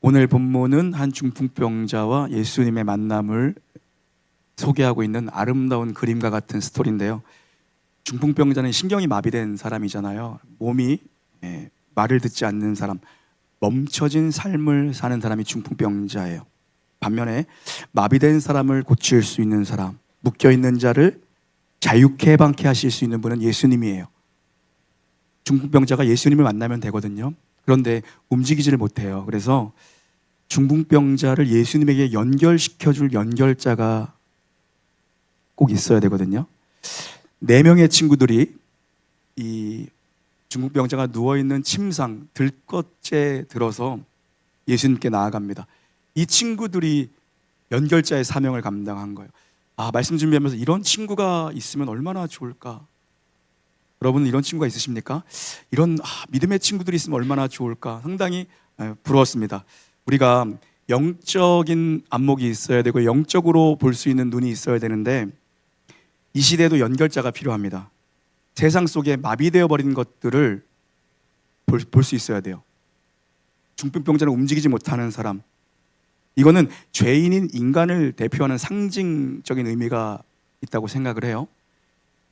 오늘 본문은 한 중풍병자와 예수님의 만남을 소개하고 있는 아름다운 그림과 같은 스토리인데요. 중풍병자는 신경이 마비된 사람이잖아요. 몸이 말을 듣지 않는 사람, 멈춰진 삶을 사는 사람이 중풍병자예요. 반면에 마비된 사람을 고칠 수 있는 사람, 묶여있는 자를 자유케 해방케 하실 수 있는 분은 예수님이에요. 중풍병자가 예수님을 만나면 되거든요. 그런데 움직이지를 못해요. 그래서 중풍병자를 예수님에게 연결시켜줄 연결자가 꼭 있어야 되거든요. 4명의 친구들이 이 중풍병자가 누워있는 침상 들것째 들어서 예수님께 나아갑니다. 이 친구들이 연결자의 사명을 감당한 거예요. 말씀 준비하면서 이런 친구가 있으면 얼마나 좋을까? 여러분 이런 친구가 있으십니까? 이런 믿음의 친구들이 있으면 얼마나 좋을까? 상당히 부러웠습니다. 우리가 영적인 안목이 있어야 되고 영적으로 볼 수 있는 눈이 있어야 되는데 이 시대에도 연결자가 필요합니다. 세상 속에 마비되어 버린 것들을 볼 수 있어야 돼요. 중풍병자는 움직이지 못하는 사람, 이거는 죄인인 인간을 대표하는 상징적인 의미가 있다고 생각을 해요.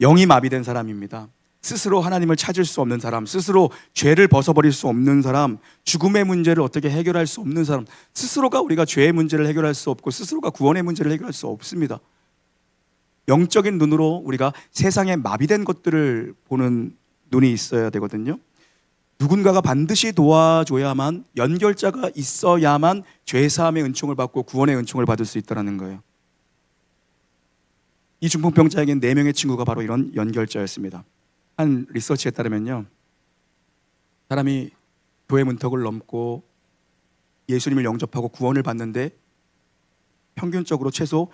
영이 마비된 사람입니다. 스스로 하나님을 찾을 수 없는 사람, 스스로 죄를 벗어버릴 수 없는 사람, 죽음의 문제를 어떻게 해결할 수 없는 사람, 스스로가 우리가 죄의 문제를 해결할 수 없고 스스로가 구원의 문제를 해결할 수 없습니다. 영적인 눈으로 우리가 세상에 마비된 것들을 보는 눈이 있어야 되거든요. 누군가가 반드시 도와줘야만, 연결자가 있어야만 죄사함의 은총을 받고 구원의 은총을 받을 수 있다는 거예요. 이 중풍병자에게는 4명의 친구가 바로 이런 연결자였습니다. 한 리서치에 따르면요, 사람이 교회 문턱을 넘고 예수님을 영접하고 구원을 받는데 평균적으로 최소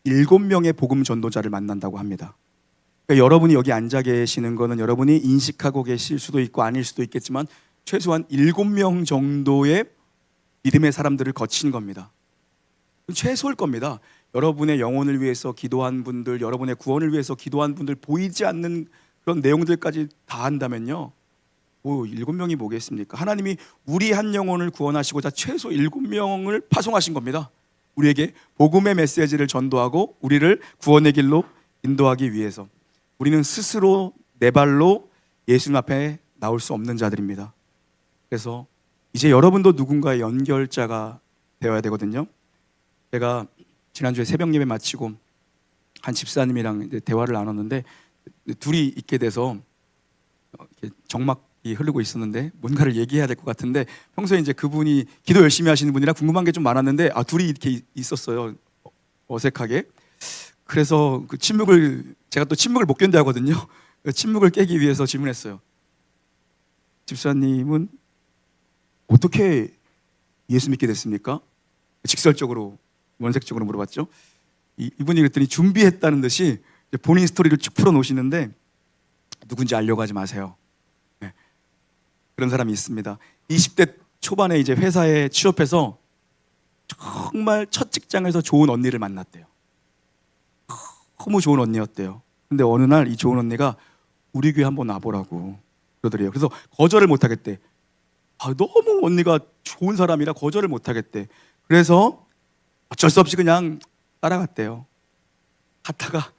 7명의 복음 전도자를 만난다고 합니다. 그러니까 여러분이 여기 앉아 계시는 거는 여러분이 인식하고 계실 수도 있고 아닐 수도 있겠지만 최소한 7명 정도의 믿음의 사람들을 거친 겁니다. 최소일 겁니다. 여러분의 영혼을 위해서 기도한 분들, 여러분의 구원을 위해서 기도한 분들, 보이지 않는 그런 내용들까지 다 한다면요, 7명이 뭐겠습니까? 하나님이 우리 한 영혼을 구원하시고자 최소 7명을 파송하신 겁니다. 우리에게 복음의 메시지를 전도하고 우리를 구원의 길로 인도하기 위해서. 우리는 스스로 내 발로 예수님 앞에 나올 수 없는 자들입니다. 그래서 이제 여러분도 누군가의 연결자가 되어야 되거든요. 제가 지난주에 새벽 예배 마치고 한 집사님이랑 이제 대화를 나눴는데 둘이 있게 돼서 정막이 흐르고 있었는데 뭔가를 얘기해야 될 것 같은데, 평소에 이제 그분이 기도 열심히 하시는 분이라 궁금한 게 좀 많았는데 둘이 이렇게 있었어요. 어색하게. 그래서 그 제가 또 침묵을 못 견뎌하거든요. 침묵을 깨기 위해서 질문했어요. 집사님은 어떻게 예수 믿게 됐습니까? 직설적으로, 원색적으로 물어봤죠. 이분이 그랬더니 준비했다는 듯이 본인 스토리를 쭉 풀어놓으시는데 누군지 알려고 하지 마세요. 네. 그런 사람이 있습니다. 20대 초반에 이제 회사에 취업해서 정말 첫 직장에서 좋은 언니를 만났대요. 너무 좋은 언니였대요. 근데 어느 날 이 좋은 언니가 우리 교회 한번 와보라고 그러더래요. 그래서 거절을 못 하겠대. 너무 언니가 좋은 사람이라 거절을 못 하겠대. 그래서 어쩔 수 없이 그냥 따라갔대요. 갔다가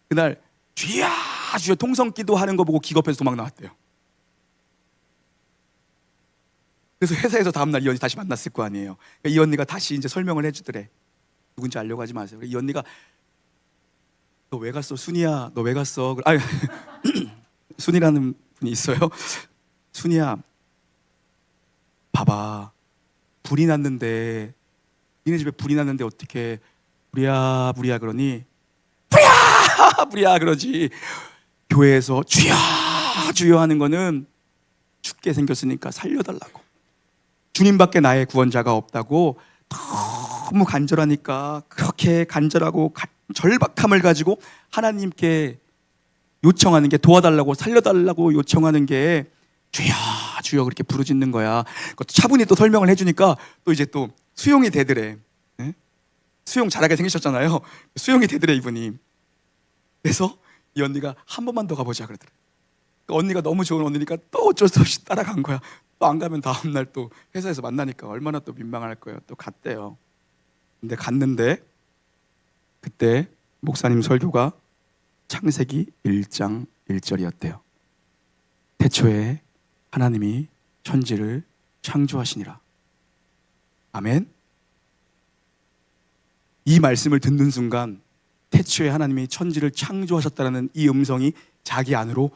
그날 주야 주여 통성기도 하는 거 보고 기겁해서 도망 나왔대요. 그래서 회사에서 다음날 이 언니 다시 만났을 거 아니에요. 이 언니가 다시 이제 설명을 해주더래. 누군지 알려고 하지 마세요. 이 언니가 너 왜 갔어? 순이야, 너 왜 갔어? 순이라는 분이 있어요. 순이야, 봐봐, 불이 났는데, 니네 집에 불이 났는데 어떻게 부랴 그러니? 부랴 그러지. 교회에서 주여 주여 하는 거는 죽게 생겼으니까 살려달라고. 주님밖에 나의 구원자가 없다고 너무 간절하니까 그렇게 간절하고 절박함을 가지고 하나님께 요청하는 게, 도와달라고 살려달라고 요청하는 게 주여 주여 그렇게 부르짖는 거야. 그것도 차분히 또 설명을 해주니까 또 이제 또 수용이 되더래. 네? 수용 잘하게 생기셨잖아요. 수용이 되더래 이분이. 그래서 이 언니가 한 번만 더 가보자 그러더래. 언니가 너무 좋은 언니니까 또 어쩔 수 없이 따라간 거야. 또 안 가면 다음날 또 회사에서 만나니까 얼마나 또 민망할 거예요. 또 갔대요. 근데 갔는데 그때 목사님 설교가 창세기 1장 1절이었대요. 태초에 하나님이 천지를 창조하시니라. 아멘. 이 말씀을 듣는 순간 태초에 하나님이 천지를 창조하셨다는 이 음성이 자기 안으로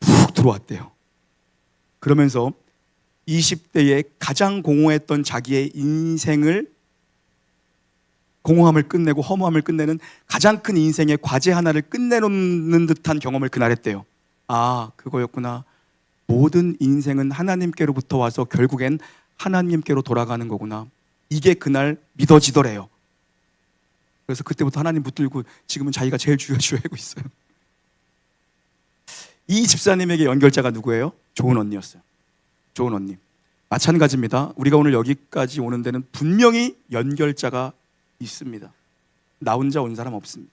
푹 들어왔대요. 그러면서 20대에 가장 공허했던 자기의 인생을 공허함을 끝내고 허무함을 끝내는 가장 큰 인생의 과제 하나를 끝내놓는 듯한 경험을 그날 했대요. 아, 그거였구나. 모든 인생은 하나님께로부터 와서 결국엔 하나님께로 돌아가는 거구나. 이게 그날 믿어지더래요. 그래서 그때부터 하나님 붙들고 지금은 자기가 제일 주여주여하고 있어요. 이 집사님에게 연결자가 누구예요? 좋은 언니였어요. 좋은 언니. 마찬가지입니다. 우리가 오늘 여기까지 오는 데는 분명히 연결자가 있습니다. 나 혼자 온 사람 없습니다.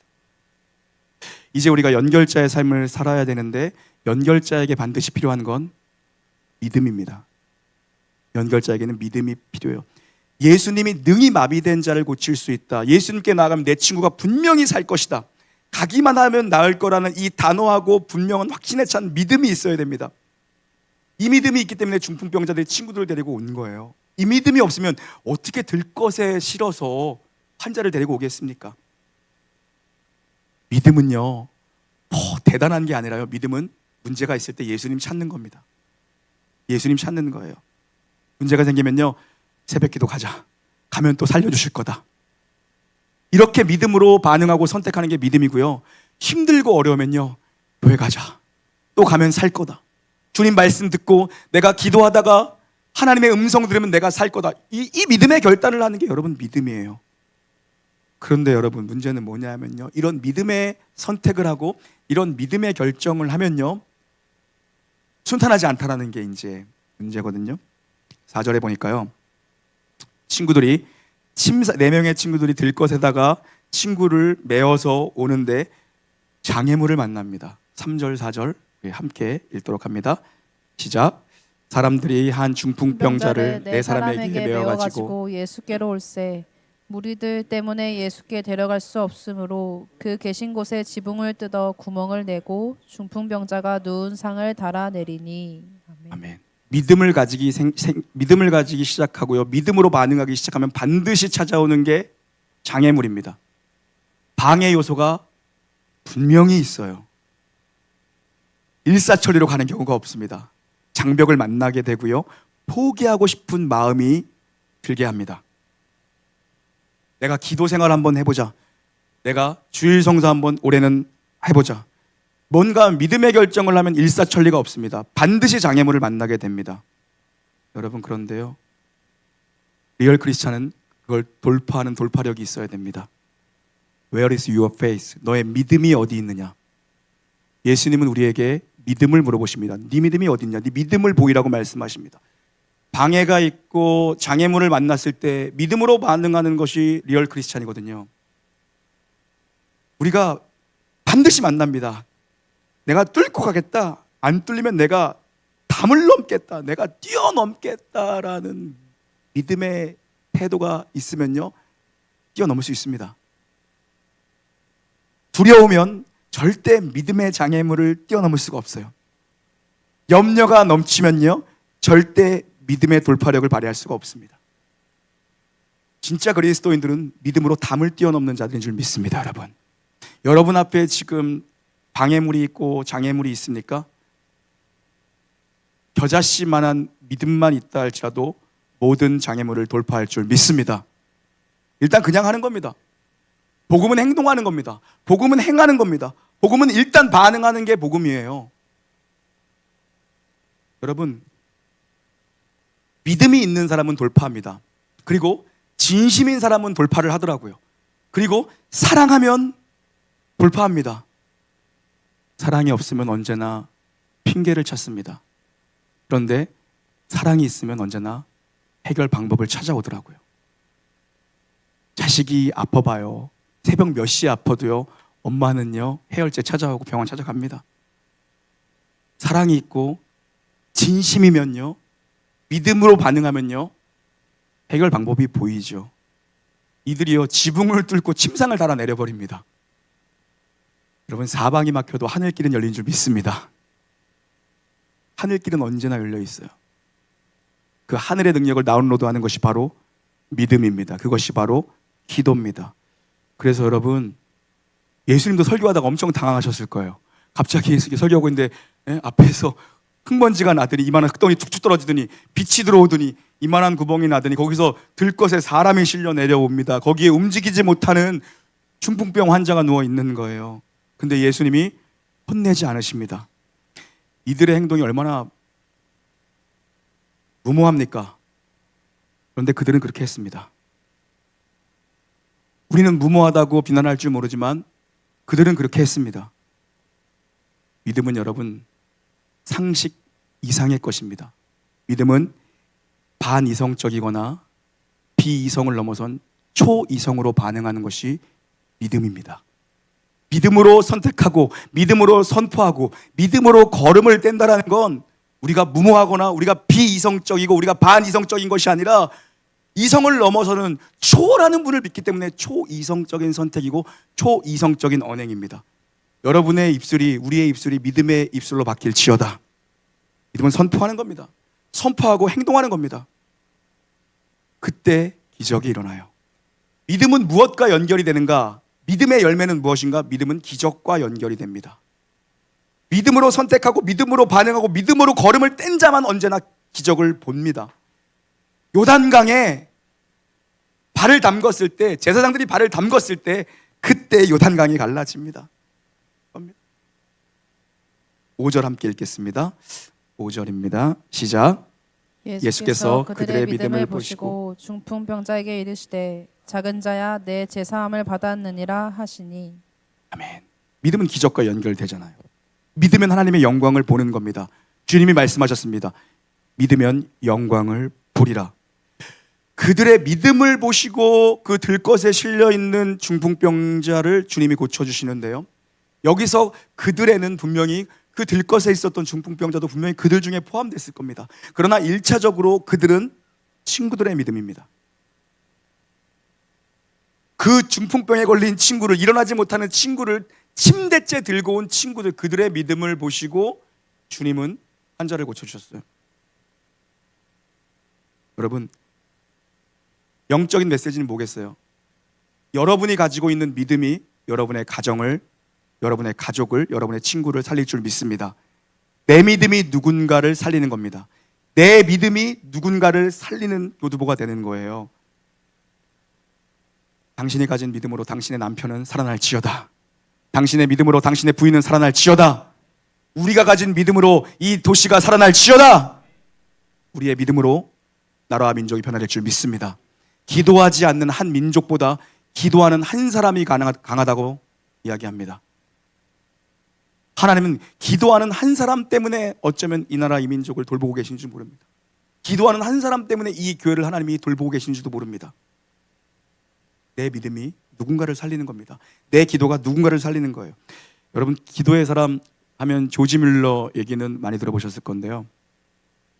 이제 우리가 연결자의 삶을 살아야 되는데 연결자에게 반드시 필요한 건 믿음입니다. 연결자에게는 믿음이 필요해요. 예수님이 능히 마비된 자를 고칠 수 있다. 예수님께 나아가면 내 친구가 분명히 살 것이다. 가기만 하면 나을 거라는 이 단호하고 분명한 확신에 찬 믿음이 있어야 됩니다. 이 믿음이 있기 때문에 중풍병자들이 친구들을 데리고 온 거예요. 이 믿음이 없으면 어떻게 들것에 실어서 환자를 데리고 오겠습니까? 믿음은요, 대단한 게 아니라요. 믿음은 문제가 있을 때 예수님 찾는 겁니다. 예수님 찾는 거예요. 문제가 생기면요, 새벽기도 가자. 가면 또 살려주실 거다. 이렇게 믿음으로 반응하고 선택하는 게 믿음이고요. 힘들고 어려우면요, 교회 가자. 또 가면 살 거다. 주님 말씀 듣고 내가 기도하다가 하나님의 음성 들으면 내가 살 거다. 이 믿음의 결단을 하는 게 여러분 믿음이에요. 그런데 여러분 문제는 뭐냐면요, 이런 믿음의 선택을 하고 이런 믿음의 결정을 하면요, 순탄하지 않다라는 게 이제 문제거든요. 4절에 보니까요, 친구들이 4명의 친구들이 들것에다가 친구를 메어서 오는데 장애물을 만납니다. 3절 4절 함께 읽도록 합니다. 시작. 사람들이 한 중풍병자를 네 사람에게 메어가지고 예수께로 올세. 무리들 때문에 예수께 데려갈 수 없으므로 그 계신 곳에 지붕을 뜯어 구멍을 내고 중풍병자가 누운 상을 달아내리니. 아멘. 아멘. 믿음을 가지기 시작하고요, 믿음으로 반응하기 시작하면 반드시 찾아오는 게 장애물입니다. 방해 요소가 분명히 있어요. 일사천리로 가는 경우가 없습니다. 장벽을 만나게 되고요, 포기하고 싶은 마음이 들게 합니다. 내가 기도 생활 한번 해보자. 내가 주일 성사 한번 올해는 해보자. 뭔가 믿음의 결정을 하면 일사천리가 없습니다. 반드시 장애물을 만나게 됩니다. 여러분, 그런데요, 리얼 크리스찬은 그걸 돌파하는 돌파력이 있어야 됩니다. Where is your faith? 너의 믿음이 어디 있느냐? 예수님은 우리에게 믿음을 물어보십니다. 네 믿음이 어디 있냐? 네 믿음을 보이라고 말씀하십니다. 방해가 있고 장애물을 만났을 때 믿음으로 반응하는 것이 리얼 크리스찬이거든요. 우리가 반드시 만납니다. 내가 뚫고 가겠다. 안 뚫리면 내가 담을 넘겠다. 내가 뛰어넘겠다라는 믿음의 태도가 있으면요, 뛰어넘을 수 있습니다. 두려우면 절대 믿음의 장애물을 뛰어넘을 수가 없어요. 염려가 넘치면요, 절대 믿음의 돌파력을 발휘할 수가 없습니다. 진짜 그리스도인들은 믿음으로 담을 뛰어넘는 자들인 줄 믿습니다. 여러분 앞에 지금 방해물이 있고 장애물이 있습니까? 겨자씨만한 믿음만 있다 할지라도 모든 장애물을 돌파할 줄 믿습니다. 일단 그냥 하는 겁니다. 복음은 행동하는 겁니다. 복음은 행하는 겁니다. 복음은 일단 반응하는 게 복음이에요. 여러분, 믿음이 있는 사람은 돌파합니다. 그리고 진심인 사람은 돌파를 하더라고요. 그리고 사랑하면 돌파합니다. 사랑이 없으면 언제나 핑계를 찾습니다. 그런데 사랑이 있으면 언제나 해결 방법을 찾아오더라고요. 자식이 아파봐요. 새벽 몇 시에 아파도요, 엄마는요 해열제 찾아오고 병원 찾아갑니다. 사랑이 있고 진심이면요, 믿음으로 반응하면요, 해결 방법이 보이죠. 이들이요, 지붕을 뚫고 침상을 달아 내려버립니다. 여러분, 사방이 막혀도 하늘길은 열린 줄 믿습니다. 하늘길은 언제나 열려 있어요. 그 하늘의 능력을 다운로드하는 것이 바로 믿음입니다. 그것이 바로 기도입니다. 그래서 여러분, 예수님도 설교하다가 엄청 당황하셨을 거예요. 갑자기 예수님이 설교하고 있는데 앞에서 흙먼지가 나더니 이만한 흙덩이 툭툭 떨어지더니 빛이 들어오더니 이만한 구멍이 나더니 거기서 들것에 사람이 실려 내려옵니다. 거기에 움직이지 못하는 중풍병 환자가 누워 있는 거예요. 근데 예수님이 혼내지 않으십니다. 이들의 행동이 얼마나 무모합니까? 그런데 그들은 그렇게 했습니다. 우리는 무모하다고 비난할 줄 모르지만 그들은 그렇게 했습니다. 믿음은 여러분, 상식 이상의 것입니다. 믿음은 반이성적이거나 비이성을 넘어선 초이성으로 반응하는 것이 믿음입니다. 믿음으로 선택하고 믿음으로 선포하고 믿음으로 걸음을 뗀다는 건 우리가 무모하거나 우리가 비이성적이고 우리가 반이성적인 것이 아니라 이성을 넘어서는 초라는 분을 믿기 때문에 초이성적인 선택이고 초이성적인 언행입니다. 여러분의 입술이, 우리의 입술이 믿음의 입술로 바뀔지어다. 믿음은 선포하는 겁니다. 선포하고 행동하는 겁니다. 그때 기적이 일어나요. 믿음은 무엇과 연결이 되는가? 믿음의 열매는 무엇인가? 믿음은 기적과 연결이 됩니다. 믿음으로 선택하고 믿음으로 반응하고 믿음으로 걸음을 뗀 자만 언제나 기적을 봅니다. 요단강에 발을 담궜을 때, 제사장들이 발을 담궜을 때 그때 요단강이 갈라집니다. 5절 함께 읽겠습니다. 5절입니다. 시작. 예수께서 그들의 믿음을 보시고 중풍병자에게 이르시되 작은 자야 내 제사함을 받았느니라 하시니. 아멘. 믿음은 기적과 연결되잖아요. 믿으면 하나님의 영광을 보는 겁니다. 주님이 말씀하셨습니다. 믿으면 영광을 보리라. 그들의 믿음을 보시고 그 들것에 실려있는 중풍병자를 주님이 고쳐주시는데요, 여기서 그들에는 분명히 그 들것에 있었던 중풍병자도 분명히 그들 중에 포함됐을 겁니다. 그러나 1차적으로 그들은 친구들의 믿음입니다. 그 중풍병에 걸린 친구를, 일어나지 못하는 친구를 침대째 들고 온 친구들, 그들의 믿음을 보시고 주님은 환자를 고쳐주셨어요. 여러분, 영적인 메시지는 뭐겠어요? 여러분이 가지고 있는 믿음이 여러분의 가정을, 여러분의 가족을, 여러분의 친구를 살릴 줄 믿습니다. 내 믿음이 누군가를 살리는 겁니다. 내 믿음이 누군가를 살리는 교두보가 되는 거예요. 당신이 가진 믿음으로 당신의 남편은 살아날지어다. 당신의 믿음으로 당신의 부인은 살아날지어다. 우리가 가진 믿음으로 이 도시가 살아날지어다. 우리의 믿음으로 나라와 민족이 변화될 줄 믿습니다. 기도하지 않는 한 민족보다 기도하는 한 사람이 강하다고 이야기합니다. 하나님은 기도하는 한 사람 때문에 어쩌면 이 나라 이 민족을 돌보고 계신지 모릅니다. 기도하는 한 사람 때문에 이 교회를 하나님이 돌보고 계신지도 모릅니다. 내 믿음이 누군가를 살리는 겁니다. 내 기도가 누군가를 살리는 거예요. 여러분, 기도의 사람 하면 조지 뮬러 얘기는 많이 들어보셨을 건데요,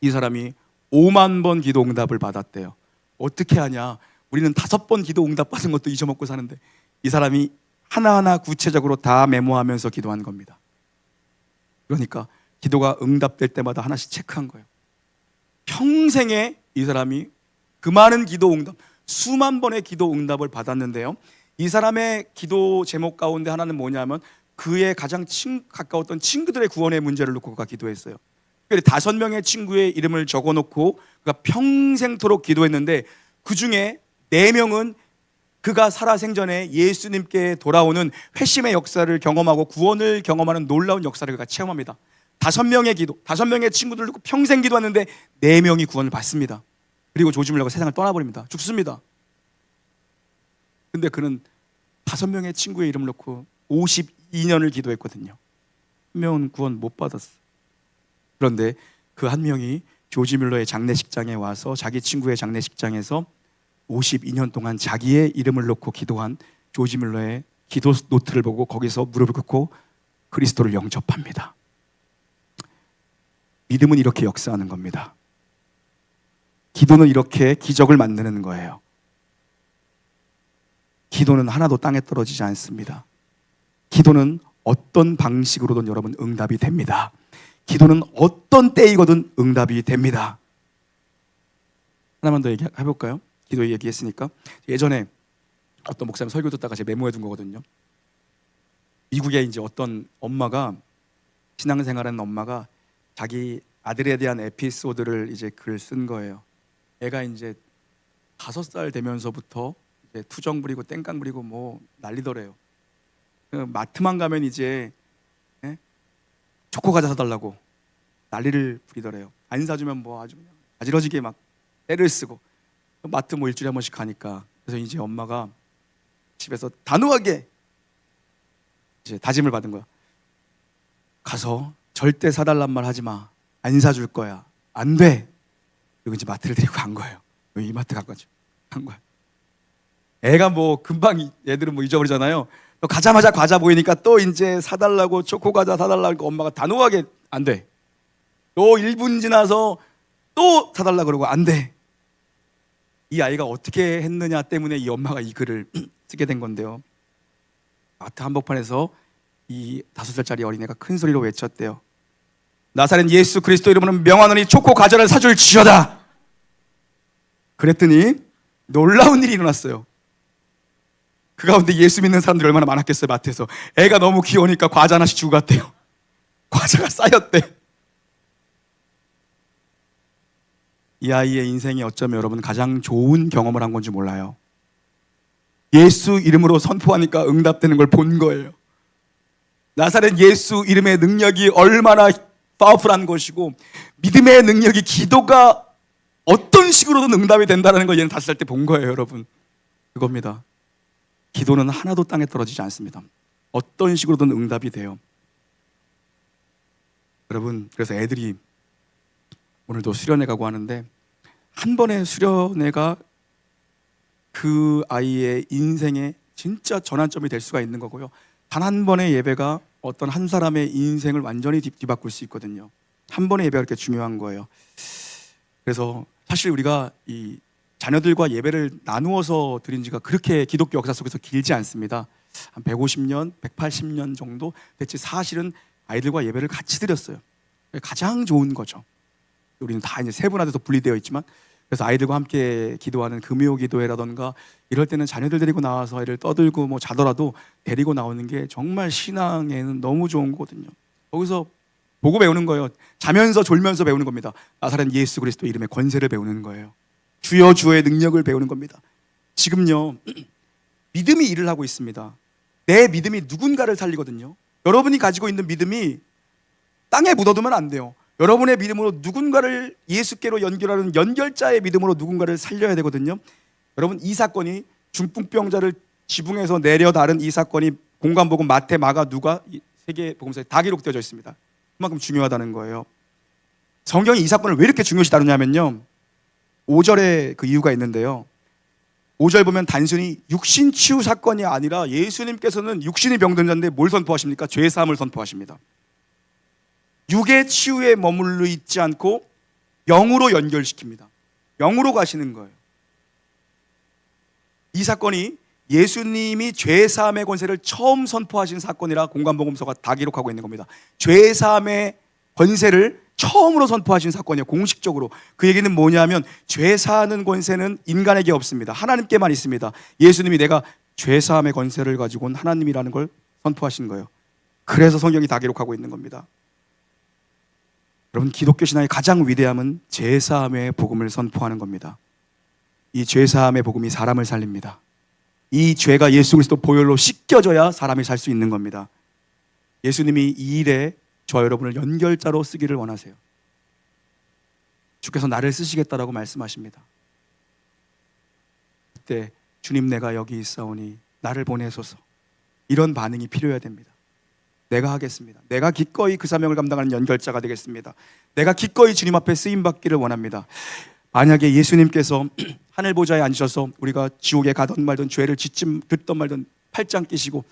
이 사람이 5만 번 기도 응답을 받았대요. 어떻게 하냐? 우리는 5번 기도 응답 받은 것도 잊어먹고 사는데 이 사람이 하나하나 구체적으로 다 메모하면서 기도한 겁니다. 그러니까 기도가 응답될 때마다 하나씩 체크한 거예요. 평생에 이 사람이 그 많은 기도 응답, 수만 번의 기도 응답을 받았는데요, 이 사람의 기도 제목 가운데 하나는 뭐냐면 그의 가장 가까웠던 친구들의 구원의 문제를 놓고 그가 기도했어요. 5명의 친구의 이름을 적어놓고 그가 평생토록 기도했는데 그 중에 4명은 그가 살아생전에 예수님께 돌아오는 회심의 역사를 경험하고 구원을 경험하는 놀라운 역사를 그가 체험합니다. 5명의 기도, 5명의 친구들 놓고 평생 기도했는데 4명이 구원을 받습니다. 그리고 조지 뮬러가 세상을 떠나버립니다. 죽습니다. 근데 그는 5명의 친구의 이름을 놓고 52년을 기도했거든요. 한 명은 구원 못 받았어요. 그런데 그 한 명이 조지 뮬러의 장례식장에 와서 자기 친구의 장례식장에서 52년 동안 자기의 이름을 놓고 기도한 조지 뮬러의 기도 노트를 보고 거기서 무릎을 꿇고 그리스도를 영접합니다. 믿음은 이렇게 역사하는 겁니다. 기도는 이렇게 기적을 만드는 거예요. 기도는 하나도 땅에 떨어지지 않습니다. 기도는 어떤 방식으로든 여러분 응답이 됩니다. 기도는 어떤 때이거든 응답이 됩니다. 하나만 더 얘기해볼까요? 기도 얘기했으니까. 예전에 어떤 목사님 설교 듣다가 제가 메모해 둔 거거든요. 미국에 이제 어떤 엄마가, 신앙생활하는 엄마가 자기 아들에 대한 에피소드를 이제 글을 쓴 거예요. 애가 이제 5살 되면서부터 이제 투정 부리고 땡깡 부리고 뭐 난리더래요. 마트만 가면 이제 초코 과자 사달라고 난리를 부리더래요. 안 사주면 뭐 아주 그냥 가지러지게 막 때를 쓰고, 마트 뭐 일주일에 한 번씩 가니까. 그래서 이제 엄마가 집에서 단호하게 이제 다짐을 받은 거야. 가서 절대 사달란 말 하지 마. 안 사줄 거야. 안 돼. 그리고 이제 마트를 데리고 간 거예요. 이 마트 간 거야. 애가 뭐 금방, 애들은 뭐 잊어버리잖아요. 또 가자마자 과자 보이니까 또 이제 사달라고, 초코 과자 사달라고 엄마가 단호하게 안 돼. 또 1분 지나서 또 사달라 그러고 안 돼. 이 아이가 어떻게 했느냐 때문에 이 엄마가 이 글을 쓰게 된 건데요. 마트 한복판에서 이 5살짜리 어린애가 큰 소리로 외쳤대요. 나사렛 예수 그리스도 이름으로 명하노니 초코 과자를 사줄 지어다. 그랬더니 놀라운 일이 일어났어요. 그 가운데 예수 믿는 사람들이 얼마나 많았겠어요. 마트에서 애가 너무 귀여우니까 과자 하나씩 주고 갔대요. 과자가 쌓였대. 이 아이의 인생이 어쩌면 여러분 가장 좋은 경험을 한 건지 몰라요. 예수 이름으로 선포하니까 응답되는 걸 본 거예요. 나사렛 예수 이름의 능력이 얼마나 파워풀한 것이고, 믿음의 능력이, 기도가 어떤 식으로든 응답이 된다는 걸 얘는 5살 때 본 거예요. 여러분, 그겁니다. 기도는 하나도 땅에 떨어지지 않습니다. 어떤 식으로든 응답이 돼요. 여러분, 그래서 애들이 오늘도 수련회 가고 하는데, 한 번의 수련회가 그 아이의 인생에 진짜 전환점이 될 수가 있는 거고요. 단 한 번의 예배가 어떤 한 사람의 인생을 완전히 뒤바꿀 수 있거든요. 한 번의 예배가 그렇게 중요한 거예요. 그래서 사실 우리가 이 자녀들과 예배를 나누어서 드린 지가 그렇게 기독교 역사 속에서 길지 않습니다. 한 150년, 180년 정도 됐지. 사실은 아이들과 예배를 같이 드렸어요. 가장 좋은 거죠. 우리는 다 이제 세분화돼서 분리되어 있지만, 그래서 아이들과 함께 기도하는 금요 기도회라던가 이럴 때는 자녀들 데리고 나와서 애를 떠들고 뭐 자더라도 데리고 나오는 게 정말 신앙에는 너무 좋은 거거든요. 거기서 보고 배우는 거예요. 자면서 졸면서 배우는 겁니다. 나사렛 예수 그리스도 이름의 권세를 배우는 거예요. 주여 주의 능력을 배우는 겁니다. 지금요, 믿음이 일을 하고 있습니다. 내 믿음이 누군가를 살리거든요. 여러분이 가지고 있는 믿음이 땅에 묻어두면 안 돼요. 여러분의 믿음으로 누군가를 예수께로 연결하는 연결자의 믿음으로 누군가를 살려야 되거든요. 여러분, 이 사건이 중풍병자를 지붕에서 내려다른 이 사건이 공관복음, 마태, 마가, 누가 세 개 복음서에 다 기록되어져 있습니다. 그만큼 중요하다는 거예요. 성경이 이 사건을 왜 이렇게 중요시 다루냐면요, 5절에 그 이유가 있는데요. 5절 보면 단순히 육신 치유 사건이 아니라 예수님께서는 육신이 병든 자인데 뭘 선포하십니까? 죄 사함을 선포하십니다. 육의 치유에 머물러 있지 않고 영으로 연결시킵니다. 영으로 가시는 거예요. 이 사건이 예수님이 죄사함의 권세를 처음 선포하신 사건이라 공관복음서가 다 기록하고 있는 겁니다. 죄사함의 권세를 처음으로 선포하신 사건이에요. 공식적으로. 그 얘기는 뭐냐면, 죄사하는 권세는 인간에게 없습니다. 하나님께만 있습니다. 예수님이 내가 죄사함의 권세를 가지고 온 하나님이라는 걸 선포하신 거예요. 그래서 성경이 다 기록하고 있는 겁니다. 여러분, 기독교 신앙의 가장 위대함은 죄사함의 복음을 선포하는 겁니다. 이 죄사함의 복음이 사람을 살립니다. 이 죄가 예수 그리스도 보혈로 씻겨져야 사람이 살 수 있는 겁니다. 예수님이 이 일에 저 여러분을 연결자로 쓰기를 원하세요. 주께서 나를 쓰시겠다라고 말씀하십니다. 그때 주님, 내가 여기 있사오니 나를 보내소서, 이런 반응이 필요해야 됩니다. 내가 하겠습니다. 내가 기꺼이 그 사명을 감당하는 연결자가 되겠습니다. 내가 기꺼이 주님 앞에 쓰임받기를 원합니다. 만약에 예수님께서 하늘 보좌에 앉으셔서 우리가 지옥에 가든 말든, 죄를 듣던 말든 팔짱 끼시고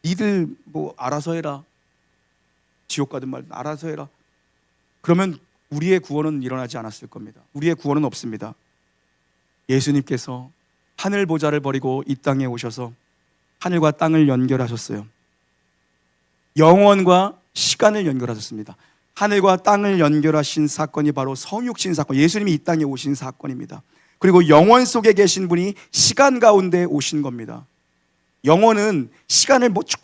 니들 뭐 알아서 해라, 지옥 가든 말든 알아서 해라, 그러면 우리의 구원은 일어나지 않았을 겁니다. 우리의 구원은 없습니다. 예수님께서 하늘 보좌를 버리고 이 땅에 오셔서 하늘과 땅을 연결하셨어요. 영원과 시간을 연결하셨습니다. 하늘과 땅을 연결하신 사건이 바로 성육신 사건, 예수님이 이 땅에 오신 사건입니다. 그리고 영원 속에 계신 분이 시간 가운데 오신 겁니다. 영원은 시간을 쭉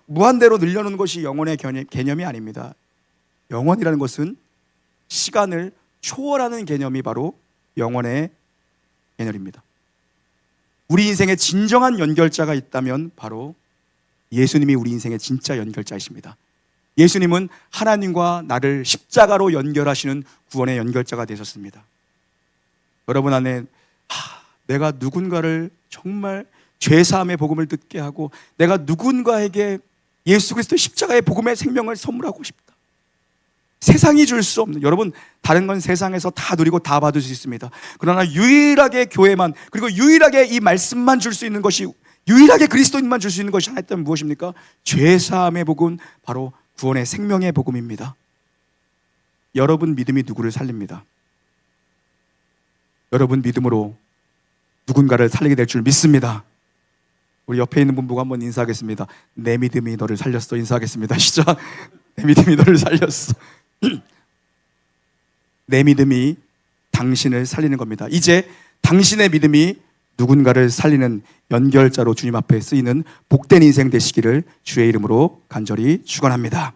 무한대로 늘려놓는 것이 영원의 개념이 아닙니다. 영원이라는 것은 시간을 초월하는 개념이 바로 영원의 개념입니다. 우리 인생의 진정한 연결자가 있다면 바로 예수님이 우리 인생의 진짜 연결자이십니다. 예수님은 하나님과 나를 십자가로 연결하시는 구원의 연결자가 되셨습니다. 여러분 안에 내가 누군가를 정말 죄사함의 복음을 듣게 하고 내가 누군가에게 예수 그리스도의 십자가의 복음의 생명을 선물하고 싶다. 세상이 줄 수 없는, 여러분 다른 건 세상에서 다 누리고 다 받을 수 있습니다. 그러나 유일하게 교회만, 그리고 유일하게 이 말씀만 줄 수 있는 것이, 유일하게 그리스도인만 줄 수 있는 것이 하나 있다면 무엇입니까? 죄사함의 복음, 바로 구원의 생명의 복음입니다. 여러분 믿음이 누구를 살립니다. 여러분 믿음으로 누군가를 살리게 될 줄 믿습니다. 우리 옆에 있는 분 보고 한번 인사하겠습니다. 내 믿음이 너를 살렸어. 인사하겠습니다. 시작. 내 믿음이 너를 살렸어. 내 믿음이 당신을 살리는 겁니다. 이제 당신의 믿음이 누군가를 살리는 연결자로 주님 앞에 쓰이는 복된 인생 되시기를 주의 이름으로 간절히 축원합니다.